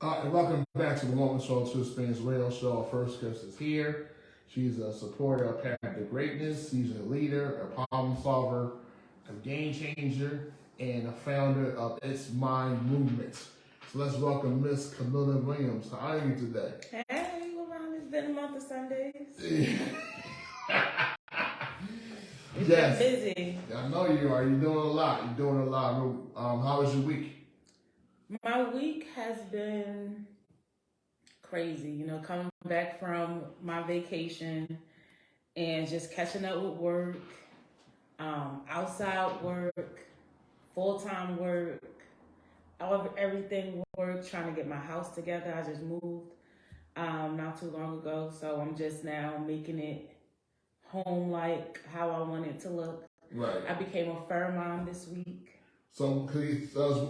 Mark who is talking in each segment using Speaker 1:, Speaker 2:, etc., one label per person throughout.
Speaker 1: And welcome back to the Woman Show, Two Spins Radio Show. Our first guest is here. She's a supporter of Path to Greatness. She's a leader, a problem solver, a game changer, and a founder of It's Mind Movement. So let's welcome Miss Camilla Williams. How are you today?
Speaker 2: Hey, Lavon, it's been a month of Sundays. You've been busy.
Speaker 1: I know you are. You're doing a lot. How was your week?
Speaker 2: My week has been crazy, coming back from my vacation and just catching up with work, outside work, full-time work, everything work, trying to get my house together. I just moved not too long ago, so I'm just now making it home like how I want it to look.
Speaker 1: Right.
Speaker 2: I became a fur mom this week.
Speaker 1: So,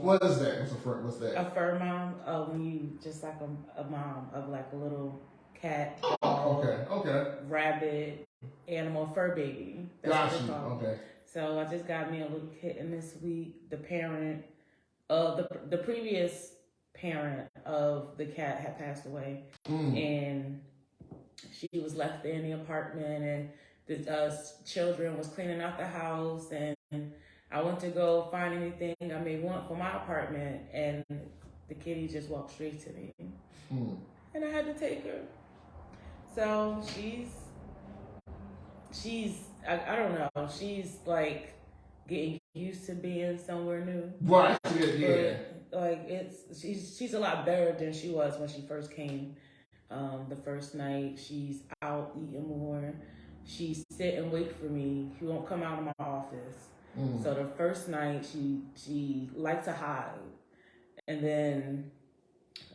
Speaker 1: what is that? What's that?
Speaker 2: A fur mom, when you just like a mom of like a little cat,
Speaker 1: okay,
Speaker 2: rabbit, animal, fur baby.
Speaker 1: Got you. Okay.
Speaker 2: So I just got me a little kitten this week. The parent of the previous parent of the cat had passed away, and she was left there in the apartment, and the children was cleaning out the house, and I went to go find anything I may want for my apartment, and the kitty just walked straight to me. And I had to take her. So she's I don't know, she's like getting used to being somewhere new.
Speaker 1: Right, yeah.
Speaker 2: But, like she's a lot better than she was when she first came. The first night, she's out eating more. She sit and wait for me. She won't come out of my office. So the first night, she liked to hide. And then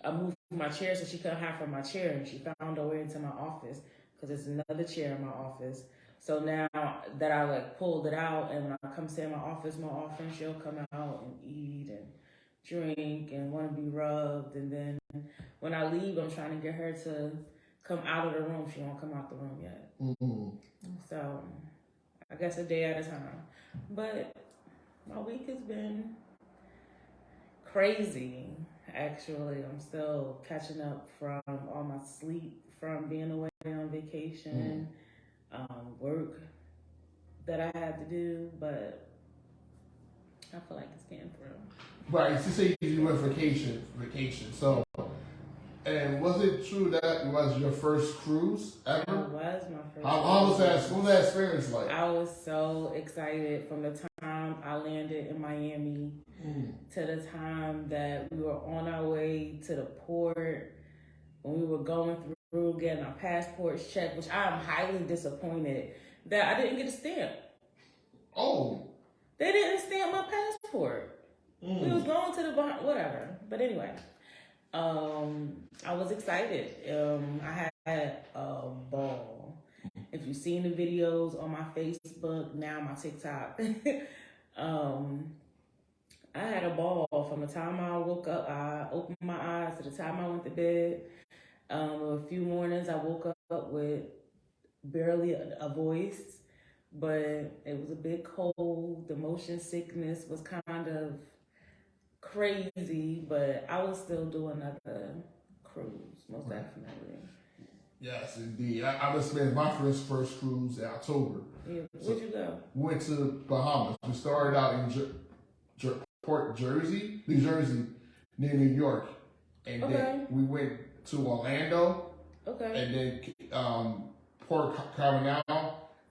Speaker 2: I moved my chair so she couldn't hide from my chair, and she found her way into my office because there's another chair in my office. So now that I like pulled it out, and when I come sit in my office more often, she'll come out and eat and drink and want to be rubbed. And then when I leave, I'm trying to get her to come out of the room. She won't come out the room yet. So I guess a day at a time. But my week has been crazy, actually. I'm still catching up from all my sleep from being away on vacation, work that I had to do, but I feel like it's getting through.
Speaker 1: Right, you say you went vacation. So, and was it true that it was your first cruise ever?
Speaker 2: It was my first.
Speaker 1: How was that? What was that experience like?
Speaker 2: I was so excited from the time I landed in Miami to the time that we were on our way to the port, when we were going through getting our passports checked, which I am highly disappointed that I didn't get a stamp.
Speaker 1: Oh.
Speaker 2: They didn't stamp my passport. We was going to the whatever. But anyway, I was excited. I had a ball. If you've seen the videos on my Facebook, now my TikTok, I had a ball from the time I woke up. I opened my eyes to the time I went to bed. A few mornings I woke up with barely a voice, but it was a bit cold. The motion sickness was kind of crazy, but I would still do another cruise, most definitely.
Speaker 1: Yes, indeed. I was spending my first cruise in October.
Speaker 2: Yeah. Where'd you go?
Speaker 1: We went to Bahamas. We started out in Port Jersey, New Jersey, near New York, and then we went to Orlando, and then Port Cariño,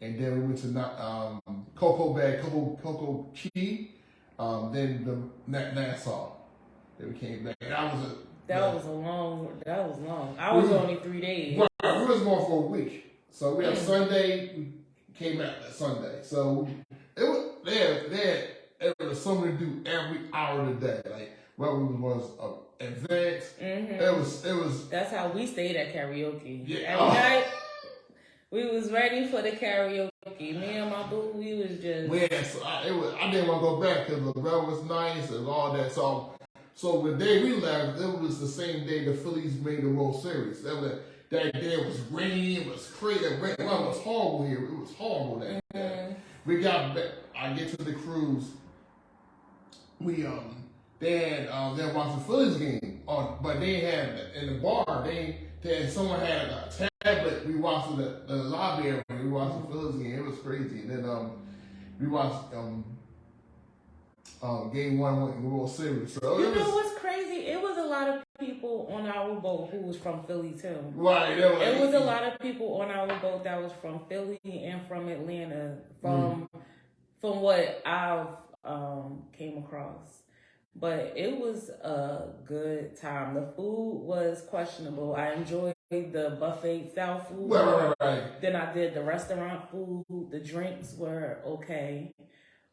Speaker 1: and then we went to Cocoa Bay, Cocoa Key, then the Nassau. Then we came back. That was
Speaker 2: long. I was only 3 days.
Speaker 1: Right, we was more for a week. So we had Sunday, we came back that Sunday. So it was something to do every hour of the day. Like whether it was an event, it was.
Speaker 2: That's how we stayed at karaoke.
Speaker 1: Yeah.
Speaker 2: Every night we was ready for the karaoke. Me and my boo, we was just.
Speaker 1: Yeah, so I didn't want to go back because the weather was nice and all that. So the day we left, it was the same day the Phillies made the World Series. That day it was rainy, it was crazy. It was horrible here. It was horrible that day. We got back. I get to the cruise. We they're watching the Phillies game. But they had in the bar. Someone had a tablet. We watched the lobby area. We watched the Phillies game. It was crazy. And then we watched game one with World Series. So
Speaker 2: you know what's crazy? It was a lot of people on our boat who was from Philly too.
Speaker 1: Right.
Speaker 2: It was a lot of people on our boat that was from Philly and from Atlanta. From what I've came across. But it was a good time. The food was questionable. I enjoyed the buffet style food.
Speaker 1: Right.
Speaker 2: Then I did the restaurant food. The drinks were okay.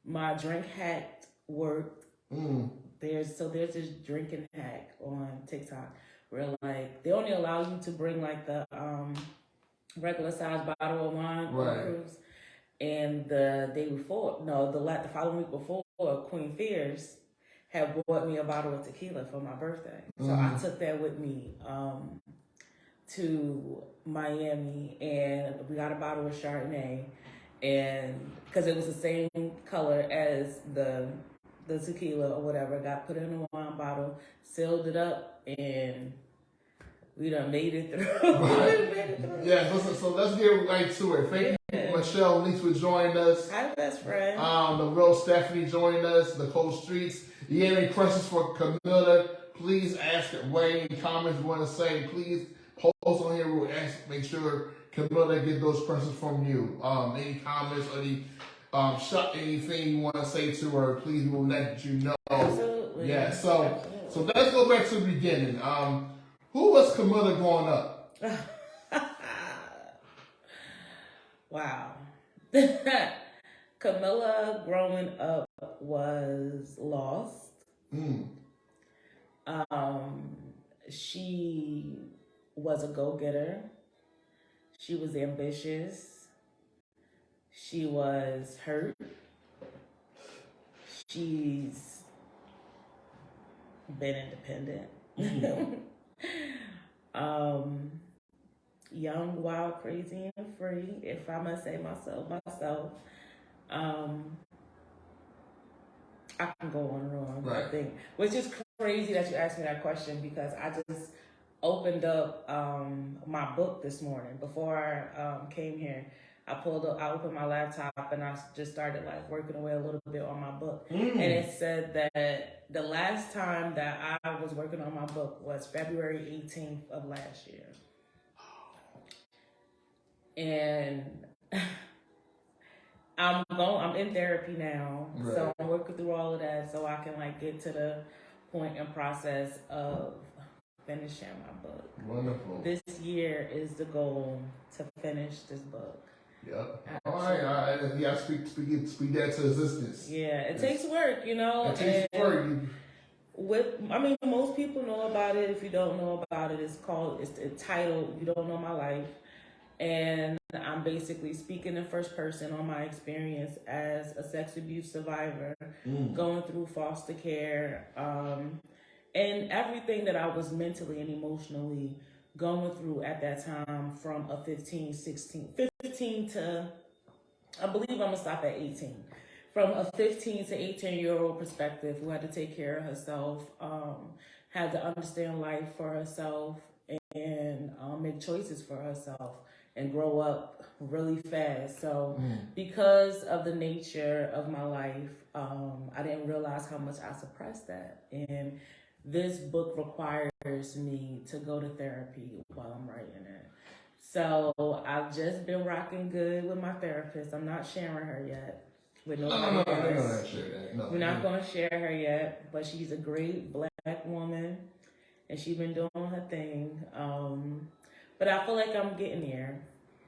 Speaker 2: My drink hack worked. There's this drinking hack on TikTok where like they only allow you to bring like the regular size bottle of wine on the cruise. And the following week before, Queen Fierce had bought me a bottle of tequila for my birthday. So I took that with me to Miami, and we got a bottle of Chardonnay, and because it was the same color as the tequila or whatever, got put in a wine bottle, sealed it up, and we done made it through.
Speaker 1: Yeah, so let's get right to it. Thank you, Michelle Leach, for joining us.
Speaker 2: Hi, best friend.
Speaker 1: The real Stephanie joined us, the Cold Streets. You have any questions for Camilla? Please ask it. Any comments you want to say, please post on here. We'll make sure Camilla get those questions from you. Any comments or anything you want to say to her, please, we'll let you know.
Speaker 2: Absolutely.
Speaker 1: Yeah, so let's go back to the beginning. Who was Camilla growing up?
Speaker 2: Wow. Camilla growing up was lost. She was a go-getter. She was ambitious. She was hurt. She's been independent. Young, wild, crazy, and free, if I must say myself. I can go on and on, I think. Which is crazy that you asked me that question, because I just opened up my book this morning. Before I came here, I opened my laptop and I just started like working away a little bit on my book. And it said that the last time that I was working on my book was February 18th of last year. And I'm in therapy now, so I'm working through all of that so I can like get to the point and process of finishing my book.
Speaker 1: Wonderful.
Speaker 2: This year is the goal, to finish this book.
Speaker 1: Yep. All right. Yeah, speak that to existence.
Speaker 2: Yeah, it takes work, you know.
Speaker 1: It takes work.
Speaker 2: Most people know about it. If you don't know about it, it's titled "You Don't Know My Life." And I'm basically speaking in first person on my experience as a sex abuse survivor, going through foster care, and everything that I was mentally and emotionally going through at that time, from a 15 to, I believe I'm gonna stop at 18. From a 15 to 18-year-old perspective, who had to take care of herself, had to understand life for herself, and make choices for herself, and grow up really fast. So because of the nature of my life, I didn't realize how much I suppressed that. And this book requires me to go to therapy while I'm writing it. So I've just been rocking good with my therapist. I'm not sharing her yet with nobody else. We're not going to share her yet, but she's a great Black woman, and she's been doing her thing. But I feel like I'm getting there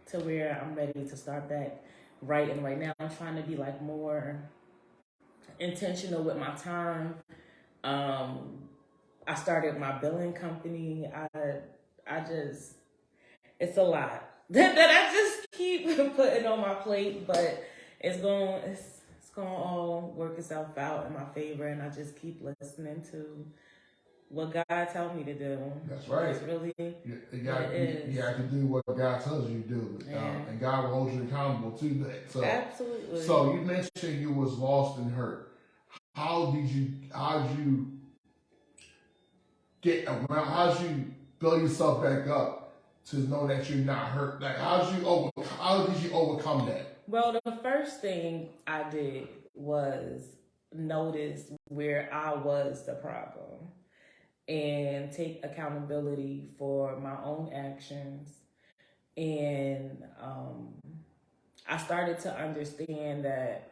Speaker 2: to where I'm ready to start back writing. Right now, I'm trying to be like more intentional with my time. I started my billing company. It's a lot that I just keep putting on my plate, but it's going to all work itself out in my favor, and I just keep listening to what God told me to do.
Speaker 1: That's right.
Speaker 2: It's really
Speaker 1: you have to do what God tells you to do, and God will hold you accountable to that. So,
Speaker 2: absolutely.
Speaker 1: So you mentioned you was lost and hurt. How did you get around? How did you build yourself back up to know that you're not hurt? Like, how did you overcome that?
Speaker 2: Well, the first thing I did was notice where I was the problem and take accountability for my own actions. And I started to understand that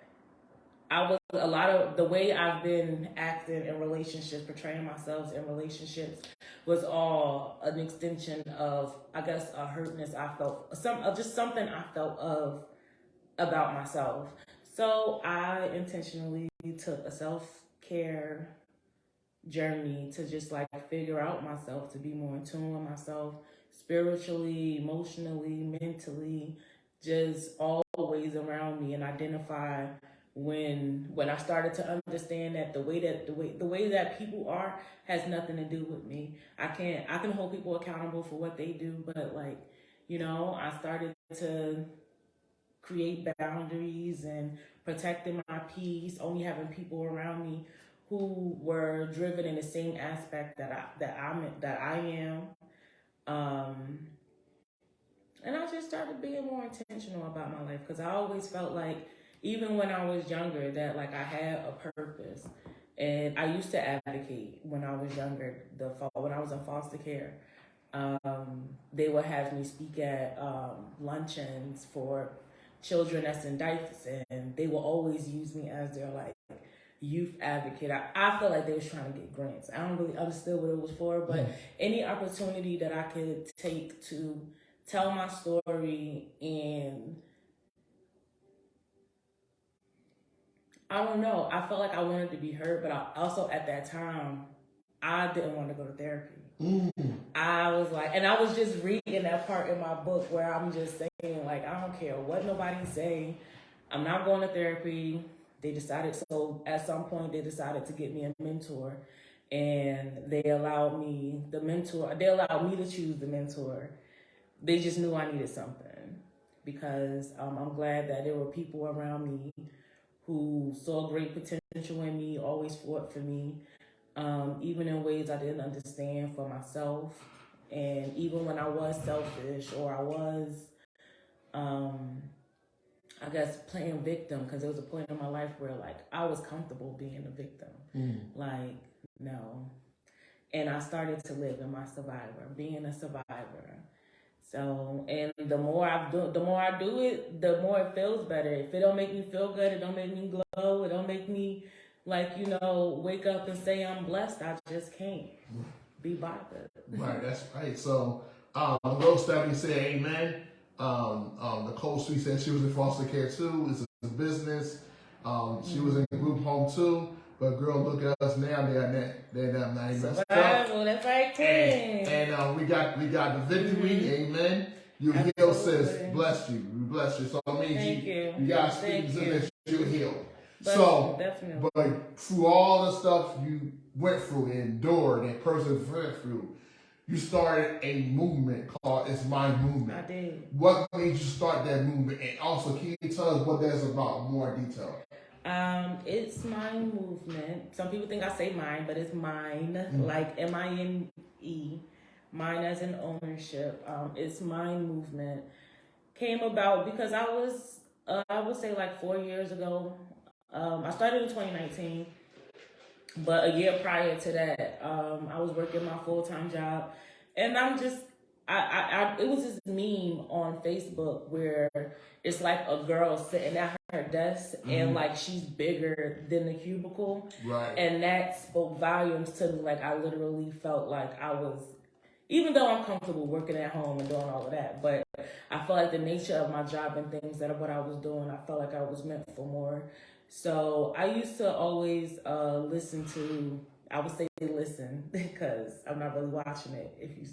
Speaker 2: I was a lot of the way I've been acting in relationships, portraying myself in relationships, was all an extension of, I guess, a hurtness I felt, just something I felt about myself. So I intentionally took a self-care journey to just like figure out myself, to be more in tune with myself, spiritually, emotionally, mentally, just always around me, and identify when I started to understand that the way that people are has nothing to do with me. I can hold people accountable for what they do, but like, I started to create boundaries and protecting my peace, only having people around me who were driven in the same aspect that I am. And I just started being more intentional about my life, because I always felt like, even when I was younger, that like I had a purpose. And I used to advocate when I was younger, when I was in foster care. They would have me speak at luncheons for children that's in diapers, and they will always use me as their like youth advocate. I feel like they was trying to get grants. I don't really understand what it was for, but any opportunity that I could take to tell my story, and I don't know, I felt like I wanted to be heard, but I also at that time I didn't want to go to therapy. I was like, and I was just reading that part in my book where I'm just saying, like, I don't care what nobody say, I'm not going to therapy. They decided, so at some point they decided to get me a mentor, and they allowed me to choose the mentor. They just knew I needed something, because I'm glad that there were people around me who saw great potential in me, always fought for me. Even in ways I didn't understand for myself. And even when I was selfish, or I was, I guess, playing victim, because there was a point in my life where like I was comfortable being a victim. Like, no. And I started to live in my being a survivor. So, and the more I do it, the more it feels better. If it don't make me feel good, it don't make me glow, it don't make me like, wake up and say I'm blessed. I just can't be bothered.
Speaker 1: Right, that's right. So, Rose Stephanie said, "Amen." Nicole Sweet said she was in foster care too. It's a business. She was in group home too. But girl, look at us now. They're not even messed up.
Speaker 2: That's right, Queen.
Speaker 1: And we got the victory. Amen. You healed, sis. Bless you. We bless you. So it means you got to speak to that you're healed. So,
Speaker 2: definitely.
Speaker 1: but through all the stuff you went through, endured, and persevered through, you started a movement called It's My Movement.
Speaker 2: I did.
Speaker 1: What made you start that movement? And also, can you tell us what that's about, more detail?
Speaker 2: It's My Movement. Some people think I say mine, but it's mine, like M-I-N-E, mine as in ownership. It's My Movement came about because I was, I would say like 4 years ago. I started in 2019, but a year prior to that, I was working my full-time job, and I'm just, it was this meme on Facebook where it's like a girl sitting at her desk and like she's bigger than the cubicle.
Speaker 1: Right.
Speaker 2: And that spoke volumes to me. Like I literally felt like I was, even though I'm comfortable working at home and doing all of that, but I felt like the nature of my job and things that what I was doing, I felt like I was meant for more. So I used to always listen because I'm not really watching it if you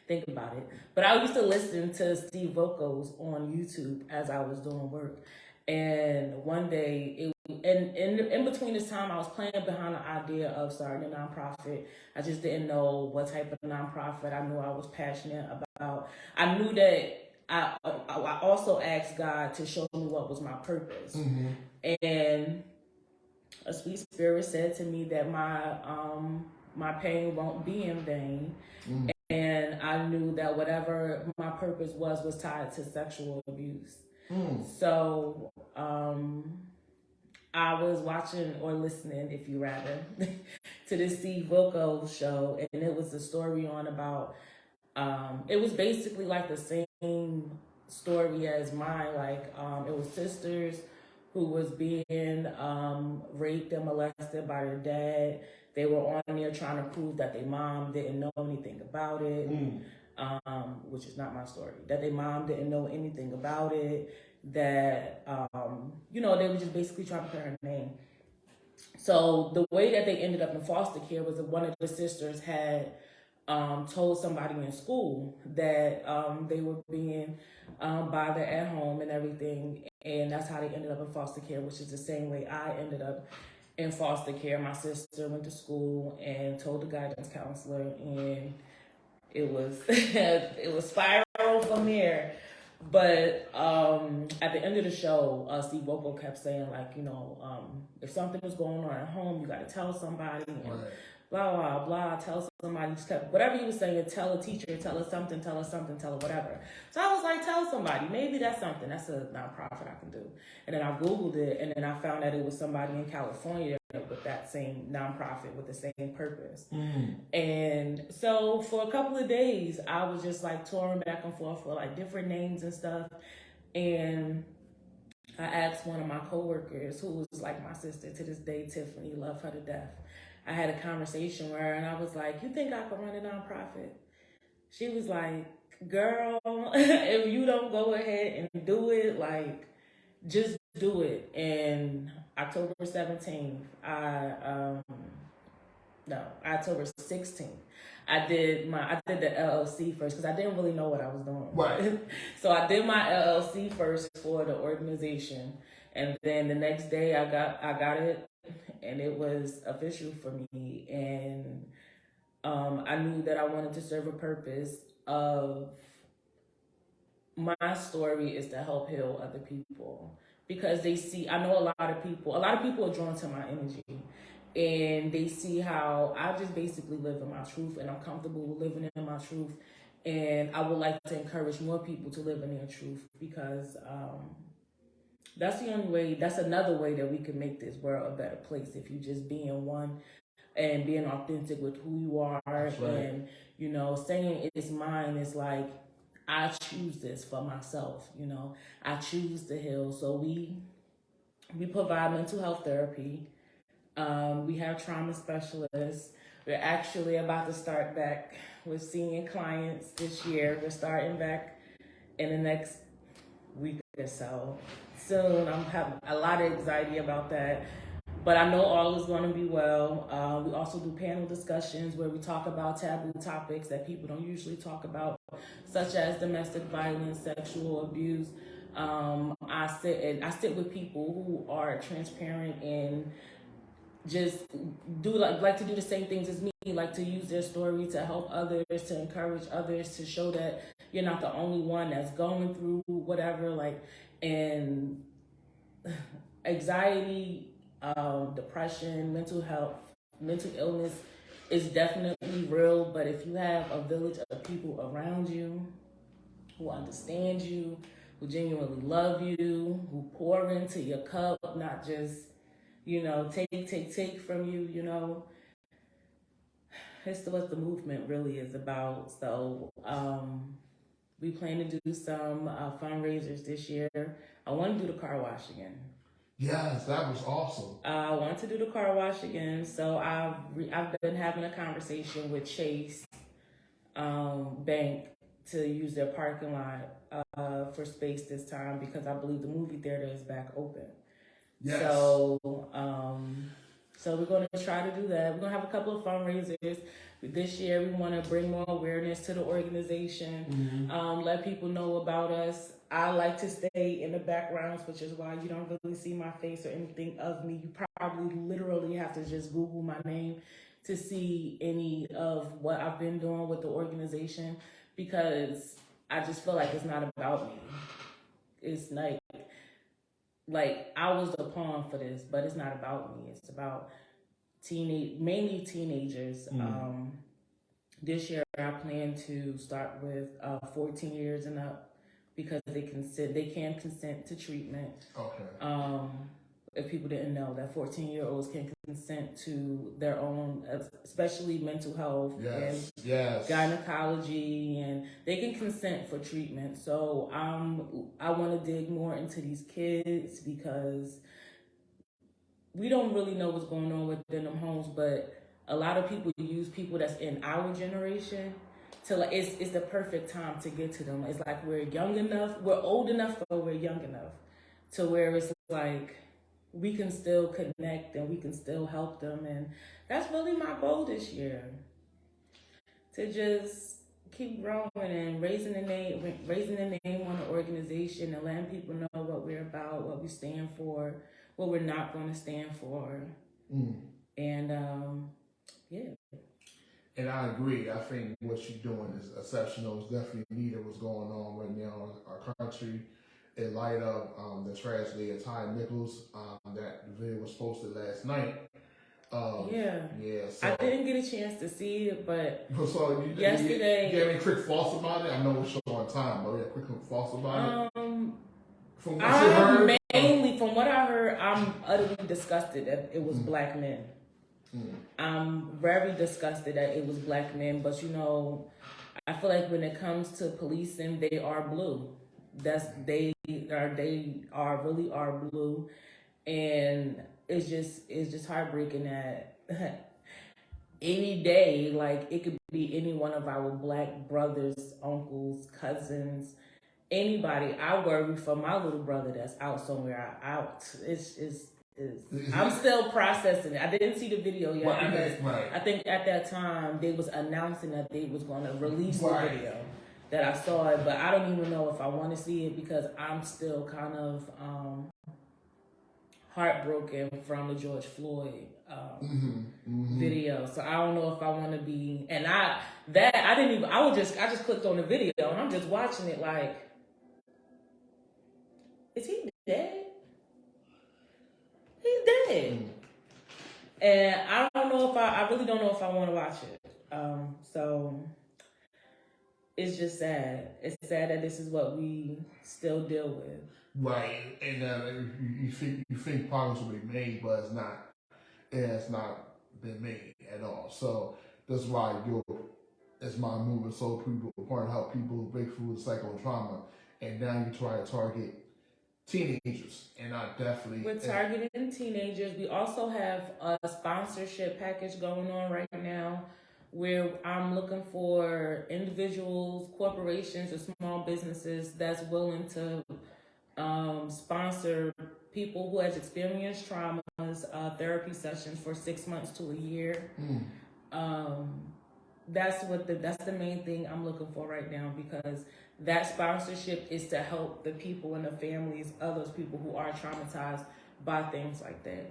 Speaker 2: think about it. But I used to listen to Steve vocals on YouTube as I was doing work. And one day, in between this time, I was playing behind the idea of starting a nonprofit. I just didn't know what type of nonprofit. I knew I was passionate about. I knew that I also asked God to show me what was my purpose. And a sweet spirit said to me that my pain won't be in vain. And I knew that whatever my purpose was tied to sexual abuse. So I was watching or listening, if you rather, to this Steve Wilkos show, and it was a story on about, it was basically like the same story as mine. Like, it was sisters who was being raped and molested by their dad. They were on there trying to prove that their mom didn't know anything about it, which is not my story. That their mom didn't know anything about it. That, you know, they were just basically trying to clear her name. So the way that they ended up in foster care was that one of the sisters had told somebody in school that they were being bothered at home and everything. And that's how they ended up in foster care, which is the same way I ended up in foster care. My sister went to school and told the guidance counselor, and it was it was spiral from there. But at the end of the show, Steve Wilkos kept saying, like, you know, if something was going on at home, you got to tell somebody. And blah, blah, blah, tell somebody, just kept, whatever he was saying, tell a teacher, tell her something, tell her whatever. So I was like, tell somebody, maybe that's something, that's a nonprofit I can do. And then I Googled it, and then I found that it was somebody in California with that same nonprofit with the same purpose. And so for a couple of days, I was just like touring back and forth for like different names and stuff. And I asked one of my coworkers, who was like my sister to this day, Tiffany, love her to death. I had a conversation with her, and I was like, you think I could run a nonprofit? She was like, girl, if you don't go ahead and do it, like, just do it. And October 17th, October 16th, I did the LLC first, because I didn't really know what I was doing.
Speaker 1: Right.
Speaker 2: So I did my LLC first for the organization, and then the next day I got it, and it was official for me. And I knew that I wanted to serve a purpose of my story is to help heal other people, because they see, I know a lot of people are drawn to my energy, and they see how I just basically live in my truth, and I'm comfortable living in my truth. And I would like to encourage more people to live in their truth, because that's the only way, that's another way that we can make this world a better place, if you just being one and being authentic with who you are. Right. And, you know, saying it's mine is like, I choose this for myself, you know, I choose to heal. So we provide mental health therapy. We have trauma specialists. We're actually about to start back with seeing clients this year. We're starting back in the next week or so. Soon. I'm having a lot of anxiety about that, but I know all is going to be well. We also do panel discussions where we talk about taboo topics that people don't usually talk about, such as domestic violence, sexual abuse. I sit with people who are transparent and just like to do the same things as me, like to use their story to help others, to encourage others, to show that you're not the only one that's going through whatever, like, and anxiety, depression, mental health, mental illness is definitely real. But if you have a village of people around you who understand you, who genuinely love you, who pour into your cup, not just, you know, take from you, you know, it's what the movement really is about. So we plan to do some fundraisers this year. I want to do the car wash again.
Speaker 1: Yes, that was awesome.
Speaker 2: I want to do the car wash again. So I've been having a conversation with Chase Bank to use their parking lot for space this time, because I believe the movie theater is back open. Yes. So we're going to try to do that. We're going to have a couple of fundraisers. This year, we want to bring more awareness to the organization, let people know about us. I like to stay in the backgrounds, which is why you don't really see my face or anything of me. You probably literally have to just Google my name to see any of what I've been doing with the organization, because I just feel like it's not about me. It's like I was the pawn for this, but it's not about me. It's about mainly teenagers. This year I plan to start with 14 years and up because they can consent to treatment.
Speaker 1: Okay.
Speaker 2: If people didn't know that 14-year-olds can consent to their own, especially mental health and gynecology, and they can consent for treatment. So I want to dig more into these kids because we don't really know what's going on within them homes, but a lot of people use people that's in our generation to like, it's the perfect time to get to them. It's like we're young enough, we're old enough, but we're young enough to where it's like we can still connect and we can still help them. And that's really my goal this year, to just keep growing and raising the name on the organization and letting people know what we're about, what we stand for, what we're not going to stand for. And yeah.
Speaker 1: And I agree. I think what you're doing is exceptional. It's definitely needed what's going on right now in our country. In light of the tragedy of Ty Nichols, that the video was posted last night.
Speaker 2: Yeah.
Speaker 1: So,
Speaker 2: I didn't get a chance to see it, but
Speaker 1: so
Speaker 2: yesterday.
Speaker 1: You have any quick thoughts about it? I know it's short on time, but we have quick thoughts about it. From what you heard,
Speaker 2: mainly from what I heard, I'm utterly disgusted that it was black men. I'm very disgusted that it was black men, but you know, I feel like when it comes to policing, they are blue. They really are blue, and it's just heartbreaking that any day, like it could be any one of our black brothers, uncles, cousins, anybody. I worry for my little brother that's out somewhere. I'm still processing it. I didn't see the video yet because I think at that time they was announcing that they was going to release the video that I saw it, but I don't even know if I want to see it because I'm still kind of heartbroken from the George Floyd video. So I don't know if I want to be, and I just clicked on the video and I'm just watching it like, is he dead? He's dead. And I really don't know if I want to watch it. So it's just sad. It's sad that this is what we still deal with.
Speaker 1: Right, and you think progress will be made, but it's not. It has not been made at all. So that's why it's my movement. So people want to help people break through the cycle of trauma, and now you try to target teenagers, and we're
Speaker 2: targeting teenagers. We also have a sponsorship package going on right now where I'm looking for individuals, corporations, or small businesses that's willing to sponsor people who has experienced traumas, therapy sessions for 6 months to a year. That's the main thing I'm looking for right now, because that sponsorship is to help the people and the families of those people who are traumatized by things like that.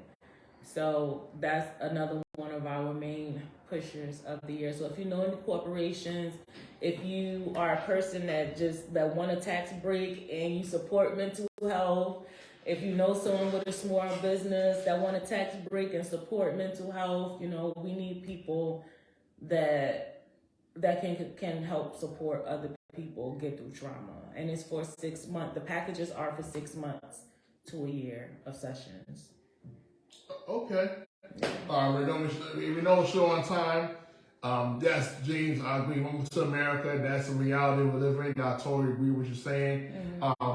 Speaker 2: So that's another one of our main pushers of the year. So if you know any corporations, if you are a person that want a tax break and you support mental health, if you know someone with a small business that want a tax break and support mental health, you know, we need people that can help support other people get through trauma. And it's for 6 months. The packages are for 6 months to a year of sessions.
Speaker 1: Okay. We know it's short on time. Yes, James, I agree. Welcome to America. That's the reality we're living in. I totally agree with what you're saying.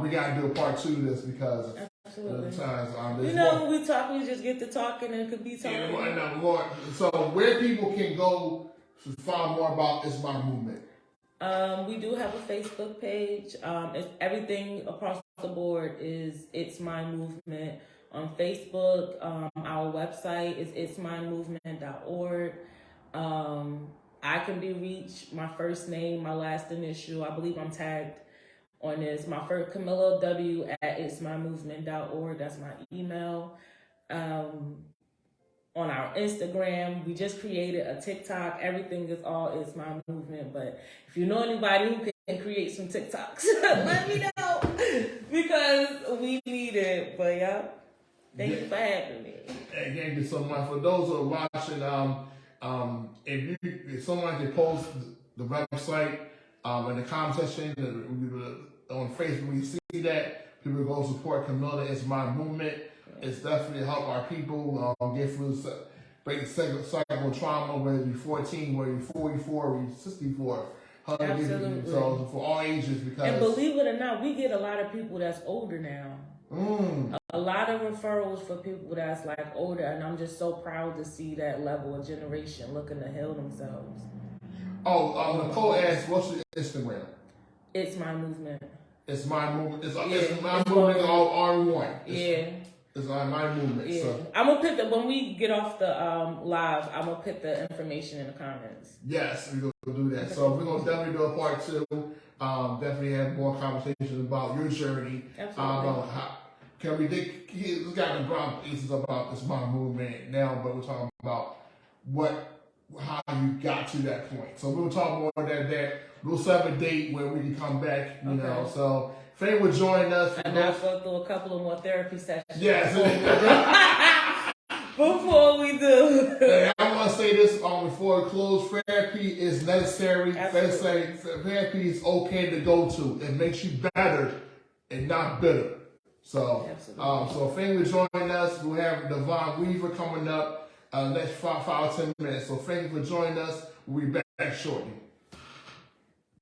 Speaker 1: We got to do a part 2 of this because
Speaker 2: absolutely.
Speaker 1: Times,
Speaker 2: when we talk, we just get to talking and could be talking.
Speaker 1: More. So where people can go to find more about It's My Movement?
Speaker 2: We do have a Facebook page. It's everything across the board is It's My Movement. On Facebook, our website is itsmymovement.org. I can be reached, my first name, my last initial. I believe I'm tagged on this. My first, Camilla W at itsmymovement.org. That's my email. On our Instagram, we just created a TikTok. Everything is all It's My Movement. But if you know anybody who can create some TikToks, let me know, because we need it. But yeah. Thank you for having me.
Speaker 1: And thank you so much. For those who are watching, if someone can post the website in the comment section on Facebook, we see that people go support Camilla. It's my movement. It's definitely help our people get through break cycle trauma, whether you 14, whether you 44, or you 64.
Speaker 2: Absolutely.
Speaker 1: So for all ages, because
Speaker 2: and believe it or not, we get a lot of people that's older now. A lot of referrals for people that's like older, and I'm just so proud to see that level of generation looking to heal themselves.
Speaker 1: Nicole asked, what's your Instagram?
Speaker 2: It's my movement.
Speaker 1: It's my movement. It's my movement. All R1. It's on my movement.
Speaker 2: Yeah.
Speaker 1: So
Speaker 2: I'm gonna put when we get off the live, I'm gonna put the information in the comments.
Speaker 1: Yes, we're gonna do that. So we're gonna definitely do a part 2. Definitely have more conversations about your journey.
Speaker 2: Absolutely.
Speaker 1: We got the broad pieces about this my movement now, but we're talking about how you got to that point. So we'll talk more about that. We'll set up a date where we can come back. You know, so. If anyone would join us,
Speaker 2: and I'll go through a couple of more therapy sessions.
Speaker 1: Yes.
Speaker 2: Before we do.
Speaker 1: Hey, I want to say this before we close. Therapy is necessary. Therapy is okay to go to. It makes you better and not bitter. So, so if anyone would join us, we'll have Devon Weaver coming up next 5 or 10 minutes. So thank you for joining us. We'll be back shortly.